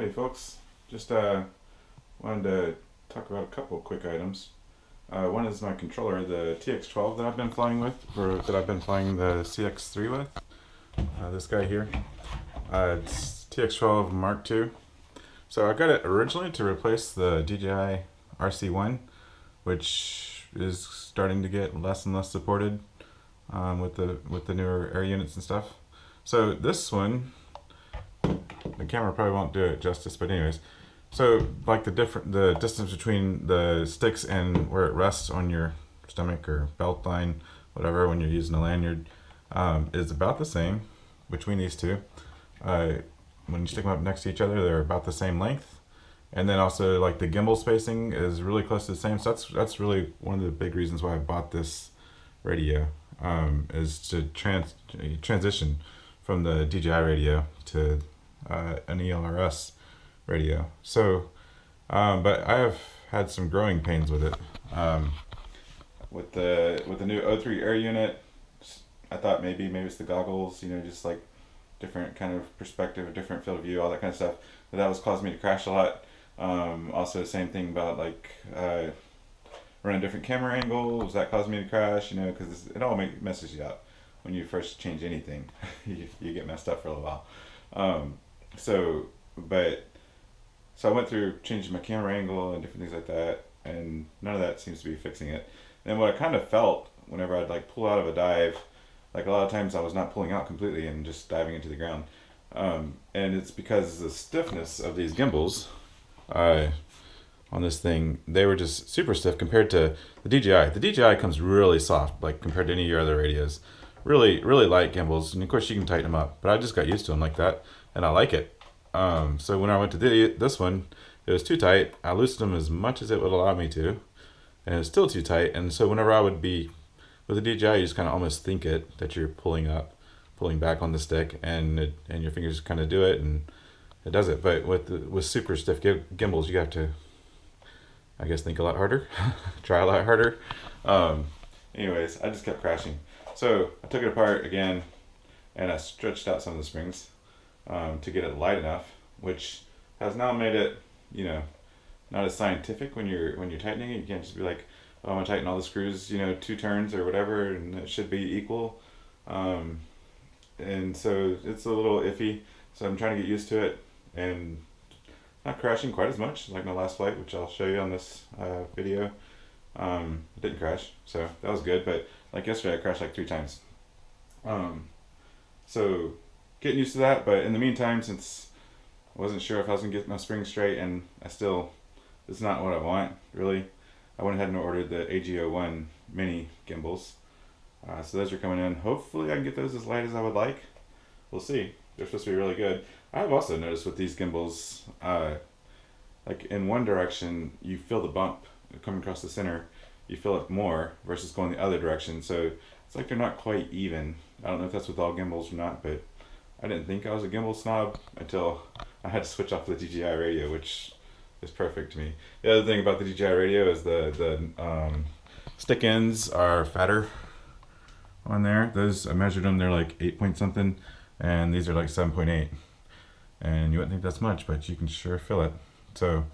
Howdy folks, just wanted to talk about a couple of quick items. One is my controller, the TX12 that I've been flying with, or that I've been flying the CX3 with. This guy here, it's TX12 Mark II. So I got it originally to replace the DJI RC1, which is starting to get less and less supported with the newer air units and stuff. So this one, the camera probably won't do it justice, but anyways, so like the distance between the sticks and where it rests on your stomach or belt line, whatever, when you're using a lanyard, is about the same between these two. When you stick them up next to each other, they're about the same length, and then also like the gimbal spacing is really close to the same. So that's really one of the big reasons why I bought this radio, is to transition from the DJI radio to an ELRS radio. So, but I have had some growing pains with it. With the new O3 air unit, I thought maybe it's the goggles, just like different kind of perspective, a different field of view, all that kind of stuff. But that was causing me to crash a lot. Also, the same thing about like running different camera angles. That caused me to crash, because it all messes you up when you first change anything. you get messed up for a little while. So I went through changing my camera angle and different things like that, and none of that seems to be fixing it. And what I kind of felt whenever I'd like pull out of a dive, like a lot of times I was not pulling out completely and just diving into the ground. And it's because the stiffness of these gimbals on this thing, they were just super stiff compared to the DJI. The DJI comes really soft, like compared to any of your other radios. Really, really light gimbals, and of course you can tighten them up, but I just got used to them like that, and I like it. So when I went to this one, it was too tight. I loosened them as much as it would allow me to, and it's still too tight. And so whenever I would be with the DJI, you just kind of almost think that you're pulling back on the stick, and your fingers kind of do it, and it does it. But with super stiff gimbals, you have to, I guess, think a lot harder, try a lot harder. Anyways, I just kept crashing. So I took it apart again, and I stretched out some of the springs to get it light enough, which has now made it, not as scientific when you're tightening it. You can't just be like, oh, I'm gonna tighten all the screws, 2 turns or whatever, and it should be equal. And so it's a little iffy. So I'm trying to get used to it and not crashing quite as much like my last flight, which I'll show you on this video. It didn't crash, so that was good. But like yesterday, I crashed like 3 times. So getting used to that, but in the meantime, since I wasn't sure if I was gonna get my springs straight, and it's not what I want really, I went ahead and ordered the AGO1 mini gimbals. So those are coming in. Hopefully I can get those as light as I would like. We'll see. They're supposed to be really good. I've also noticed with these gimbals, like in one direction, you feel the bump coming across the center. You feel it more versus going the other direction. So it's like they're not quite even. I don't know if that's with all gimbals or not, but I didn't think I was a gimbal snob until I had to switch off the DJI radio, which is perfect to me. The other thing about the DJI radio is the stick ends are fatter on there. Those, I measured them, they're like 8 point something, and these are like 7.8. And you wouldn't think that's much, but you can sure feel it. So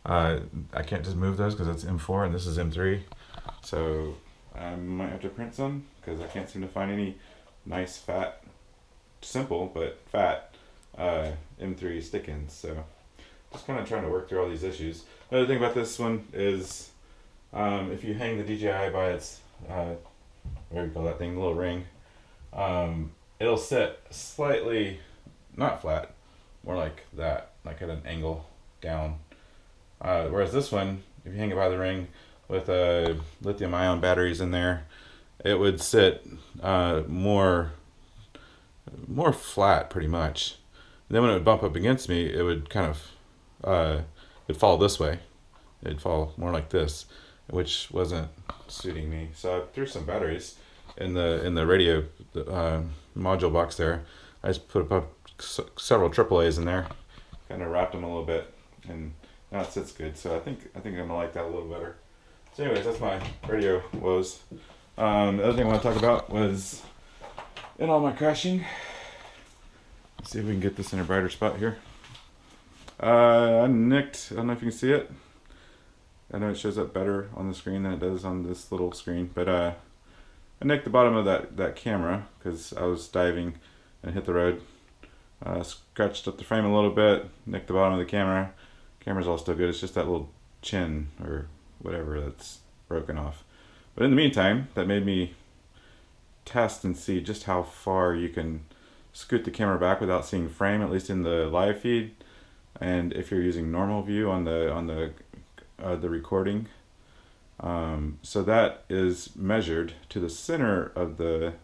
I can't just move those because it's M4 and this is M3. So I might have to print some because I can't seem to find any nice fat, simple but fat M3 stick ends. So just kind of trying to work through all these issues. Another thing about this one is if you hang the DJI by its what do you call that thing, the little ring, it'll sit slightly not flat, more like that, like at an angle down. Whereas this one, if you hang it by the ring with lithium-ion batteries in there, it would sit more flat pretty much. And then when it would bump up against me, it would kind of it'd fall this way. It'd fall more like this, which wasn't suiting me. So I threw some batteries in the radio module box there. I just put up several AAAs in there, kind of wrapped them a little bit, and now it sits good. So I think I'm gonna like that a little better. So anyways, that's my radio woes. The other thing I want to talk about was in all my crashing. Let's see if we can get this in a brighter spot here. I nicked, I don't know if you can see it. I know it shows up better on the screen than it does on this little screen, but I nicked the bottom of that camera because I was diving and hit the road. Scratched up the frame a little bit, nicked the bottom of the camera. Camera's all still good, it's just that little chin or whatever that's broken off. But in the meantime, that made me test and see just how far you can scoot the camera back without seeing frame, at least in the live feed. And if you're using normal view on the recording, so that is measured to the center of the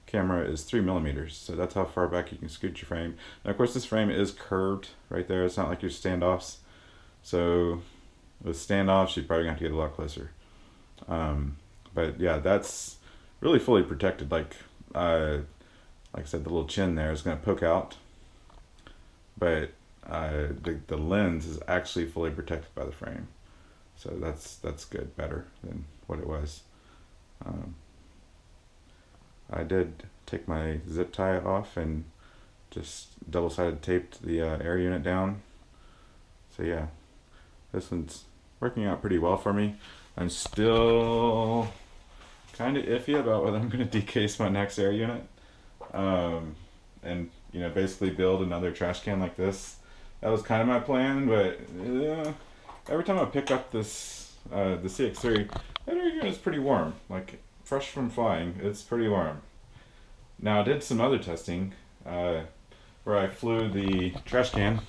camera is 3 millimeters. So that's how far back you can scoot your frame. And of course, this frame is curved right there. It's not like your standoffs. So with standoffs, you're probably gonna have to get a lot closer. But yeah, that's really fully protected. Like I said, the little chin there is gonna poke out, but the lens is actually fully protected by the frame. So that's good, better than what it was. I did take my zip tie off and just double-sided taped the air unit down. So yeah, this one's working out pretty well for me. I'm still kind of iffy about whether I'm going to decase my next air unit, and basically build another trash can like this. That was kind of my plan, but every time I pick up this the CX3, that air unit is pretty warm. Like fresh from flying, it's pretty warm. Now I did some other testing where I flew the trash can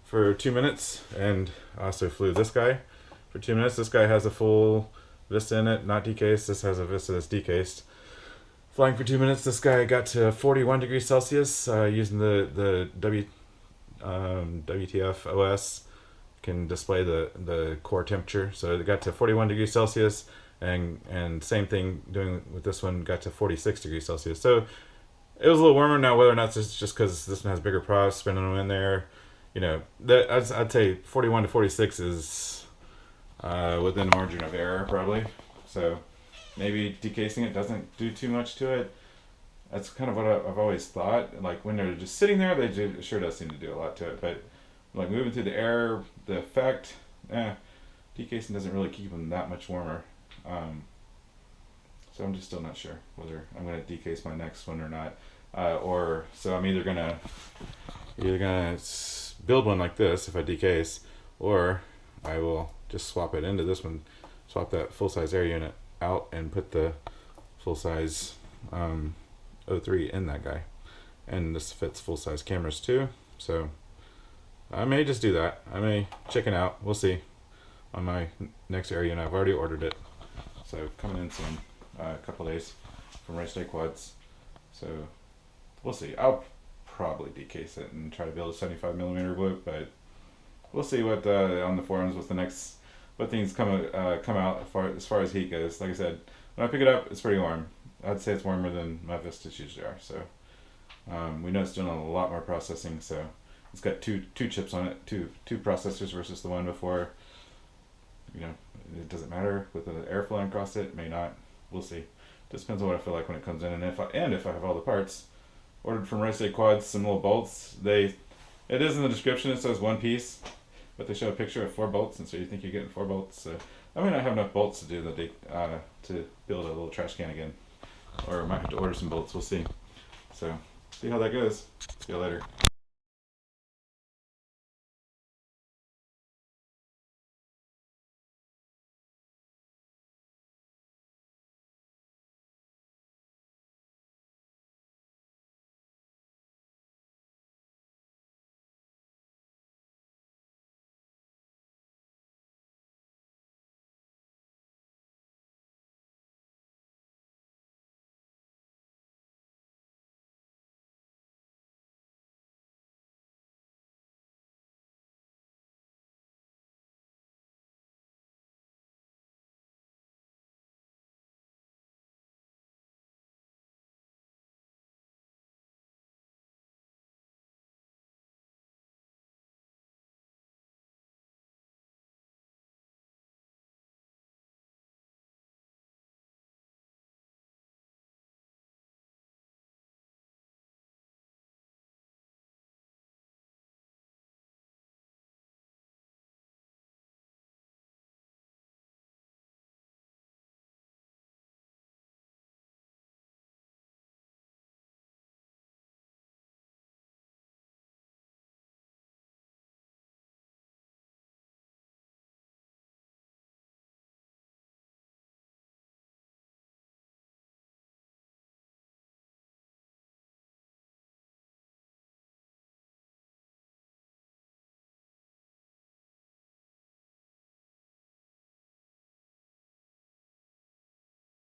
for 2 minutes, and also flew this guy for 2 minutes. This guy has a full Vista in it, not decased. This has a Vista that's decased. Flying for 2 minutes, this guy got to 41 degrees Celsius using the WTF OS. Can display the core temperature. So it got to 41 degrees Celsius, and same thing doing with this one, got to 46 degrees Celsius. So it was a little warmer. Now whether or not it's just because this one has bigger props spinning them in there, I'd say 41 to 46 is within the margin of error probably. So maybe decasing it doesn't do too much to it. That's kind of what I've always thought. Like when they're just sitting there, it sure does seem to do a lot to it. But like moving through the air, the effect, decasing doesn't really keep them that much warmer. So I'm just still not sure whether I'm going to decase my next one or not. So I'm either gonna build one like this if I decase, or I will just swap it into this one, swap that full-size air unit out and put the full-size O3 in that guy. And this fits full-size cameras too, so I may just do that. I may chicken out. We'll see on my next air unit. I've already ordered it, so coming in soon, a couple days from Race Day Quads. So we'll see. I'll probably decase it and try to build a 75 millimeter whip, but we'll see what on the forums what things come out as far as heat goes. Like I said, when I pick it up, it's pretty warm. I'd say it's warmer than my Vistas usually are. So we know it's doing a lot more processing. So it's got two chips on it, two processors versus the one before. It doesn't matter with the air flowing across it. It may not. We'll see. Just depends on what I feel like when it comes in, and if I have all the parts. Ordered from Race Day Quads some little bolts. It is in the description. It says one piece, but they show a picture of 4 bolts, and so you think you're getting 4 bolts. So I may not have enough bolts to do to build a little trash can again, or I might have to order some bolts. We'll see. So see how that goes. See you later.